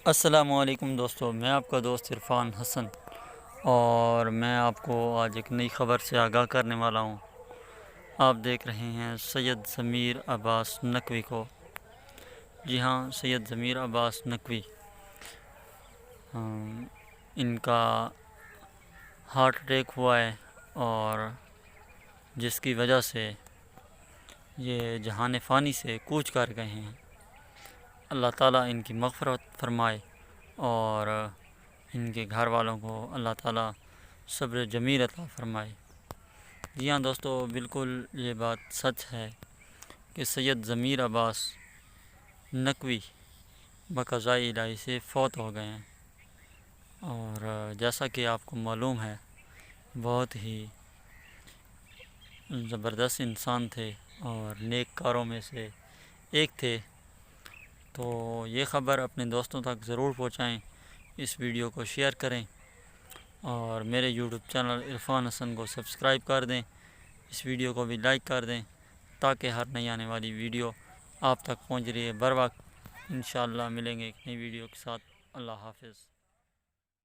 السلام علیکم دوستو، میں آپ کا دوست عرفان حسن، اور میں آپ کو آج ایک نئی خبر سے آگاہ کرنے والا ہوں۔ آپ دیکھ رہے ہیں سید ضمیر عباس نقوی کو۔ جی ہاں، سید ضمیر عباس نقوی، ان کا ہارٹ اٹیک ہوا ہے، اور جس کی وجہ سے یہ جہان فانی سے کوچ کر گئے ہیں۔ اللہ تعالیٰ ان کی مغفرت فرمائے، اور ان کے گھر والوں کو اللہ تعالیٰ صبر جمیل عطا فرمائے۔ جی ہاں دوستو، بالکل یہ بات سچ ہے کہ سید ضمیر عباس نقوی بقضائے الہی سے فوت ہو گئے ہیں، اور جیسا کہ آپ کو معلوم ہے، بہت ہی زبردست انسان تھے اور نیک کاروں میں سے ایک تھے۔ تو یہ خبر اپنے دوستوں تک ضرور پہنچائیں، اس ویڈیو کو شیئر کریں، اور میرے یوٹیوب چینل عرفان حسن کو سبسکرائب کر دیں۔ اس ویڈیو کو بھی لائک کر دیں تاکہ ہر نئی آنے والی ویڈیو آپ تک پہنچ رہی ہے بر وقت۔ انشاءاللہ ملیں گے ایک نئی ویڈیو کے ساتھ۔ اللہ حافظ۔